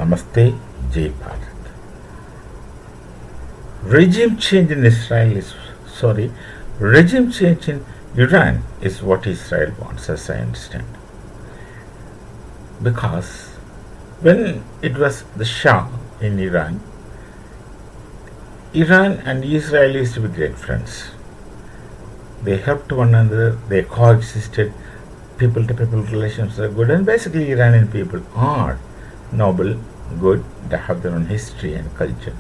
Namaste, Jai Bharat. Regime change in Israel is, sorry, regime change in Iran is what Israel wants, as I understand. Because when it was the Shah in Iran, Iran and Israel used to be great friends. They helped one another, they coexisted, people to people relations are good, and basically Iranian people are noble, good, they have their own history and culture.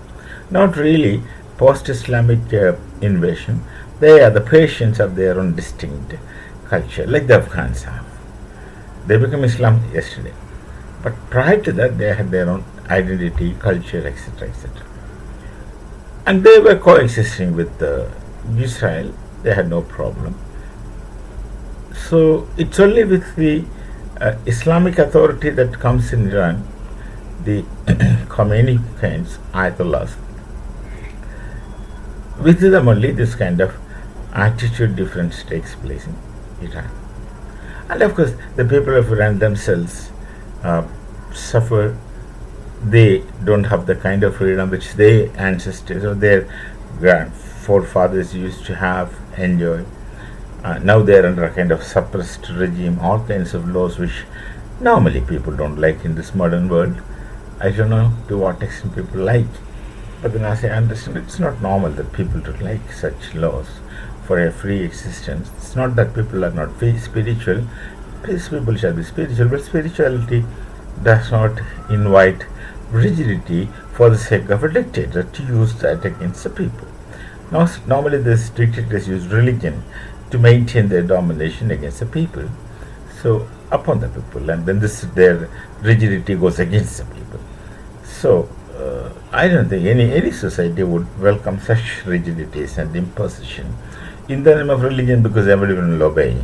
Not really post-Islamic invasion, they are the Persians have their own distinct culture, like the Afghans have. They became Islam yesterday, but prior to that they had their own identity, culture, etc., etc. And they were coexisting with Israel, they had no problem. So it's only with the Islamic authority that comes in Iran, the Khomeini kinds, Ayatollahs, with them only this kind of attitude difference takes place in Iran. And of course, the people of Iran themselves suffer. They don't have the kind of freedom which their ancestors or their forefathers used to have, enjoy. Now they are under a kind of suppressed regime, all kinds of laws which normally people don't like in this modern world. I don't know to what extent people like, but then as I understand, it's not normal that people don't like such laws for a free existence. It's not that people are not spiritual. People shall be spiritual, but spirituality does not invite rigidity for the sake of a dictator to use that against the people. Now, normally these dictators use religion to maintain their domination against the people, so upon the people, and then their rigidity goes against the people. So I don't think any society would welcome such rigidities and imposition in the name of religion, because everyone will obey.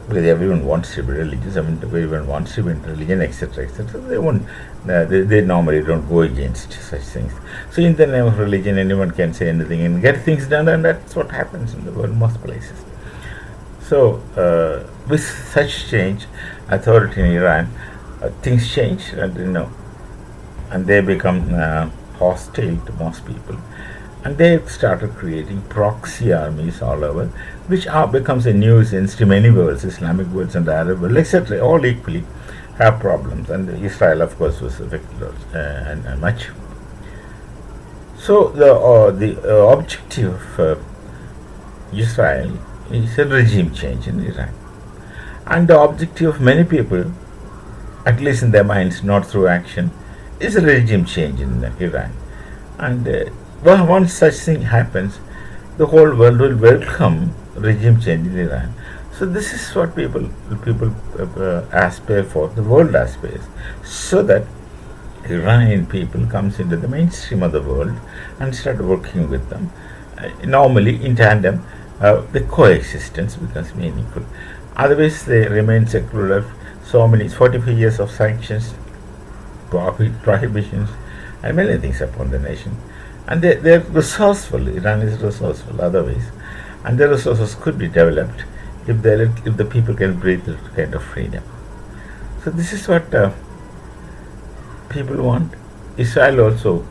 Because everyone wants to be religious, everyone wants to be in religion, etc., etc. They won't. They normally don't go against such things. So, in the name of religion, anyone can say anything and get things done, and that's what happens in the world, most places. So, with such change, authority in Iran, things change, and they become hostile to most people. And they started creating proxy armies all over, which becomes a nuisance to many worlds, Islamic worlds and Arab world, etc. All equally have problems, and Israel, of course, was affected and much. So the objective of Israel is a regime change in Iran, and the objective of many people, at least in their minds, not through action, is a regime change in Iran. And once such thing happens, the whole world will welcome regime change in Iran. So this is what people aspire for, the world aspires, so that Iranian people comes into the mainstream of the world and start working with them. Normally in tandem, the coexistence becomes meaningful. Otherwise they remain secular. So many 45 years of sanctions, prohibitions, and many things upon the nation. And they're resourceful. Iran is resourceful otherwise, and their resources could be developed if the people can breathe that kind of freedom. So this is what people want. Israel also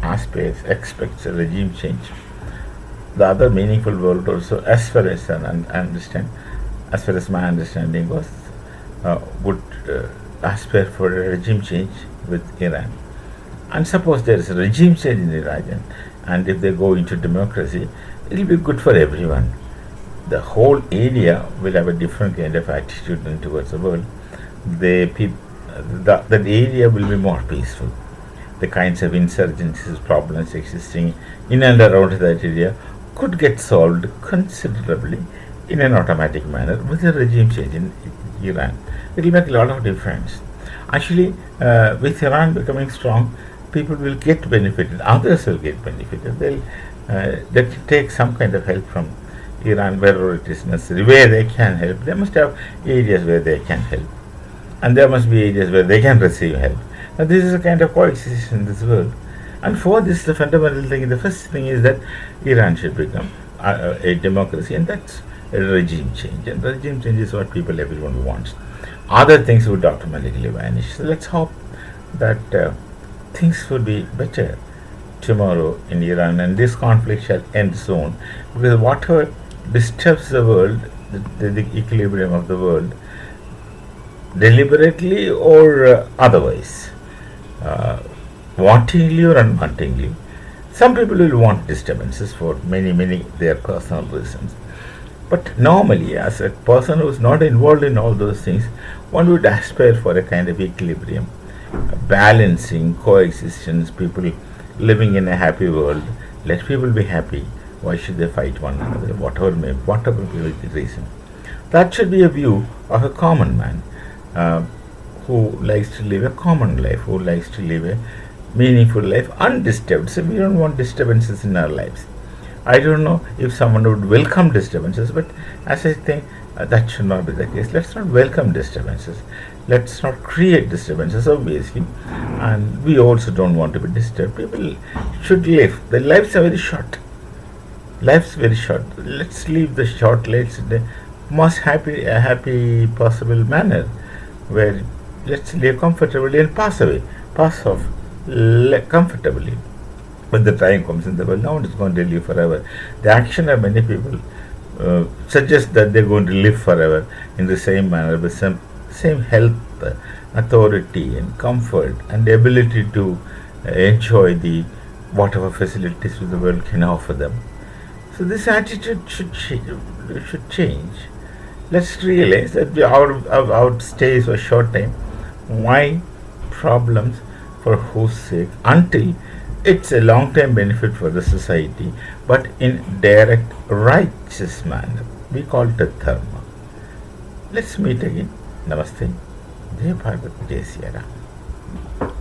aspires, expects a regime change. The other meaningful world also, as far as I understand, as far as my understanding was, would aspire for a regime change with Iran. And suppose there is a regime change in Iran, and if they go into democracy, it will be good for everyone. The whole area will have a different kind of attitude towards the world. That area will be more peaceful. The kinds of insurgencies, problems existing in and around that area could get solved considerably in an automatic manner with a regime change in Iran. It will make a lot of difference. Actually, with Iran becoming strong, people will get benefited, others will get benefited. They can take some kind of help from Iran wherever it is necessary, where they can help. They must have areas where they can help, and there must be areas where they can receive help. Now, this is a kind of coexistence in this world. And for this, the fundamental thing, the first thing is that Iran should become a democracy, and that's a regime change. And regime change is what everyone wants. Other things would automatically vanish. So let's hope that things would be better tomorrow in Iran, and this conflict shall end soon. Because whatever disturbs the world, the equilibrium of the world, deliberately or otherwise, uh, wantingly or unwantingly, some people will want disturbances for many their personal reasons. But normally, as a person who is not involved in all those things, one would aspire for a kind of equilibrium, balancing coexistence, people living in a happy world. Let people be happy. Why should they fight one another? Whatever be the reason. That should be a view of a common man uh, who likes to live a common life, who likes to live a meaningful life undisturbed. So we don't want disturbances in our lives. I don't know if someone would welcome disturbances, but as I think that should not be the case. Let's not welcome disturbances. Let's not create disturbances, obviously. And we also don't want to be disturbed. People should live. Their lives are very short. Life's very short. Let's live the short lives in the most happy possible manner, where let's live comfortably and pass off comfortably. When the time comes in the world, no one is going to live forever. The action of many people suggests that they're going to live forever in the same manner with some same health, authority, and comfort, and the ability to enjoy the whatever facilities the world can offer them. So this attitude should change. Let's realize that our stay is for a short time. Why problems for whose sake? Until it's a long-term benefit for the society, but in direct, righteous manner. We call it dharma. Let's meet again. Namaste. Jai Bharat. Jai Siya Ram.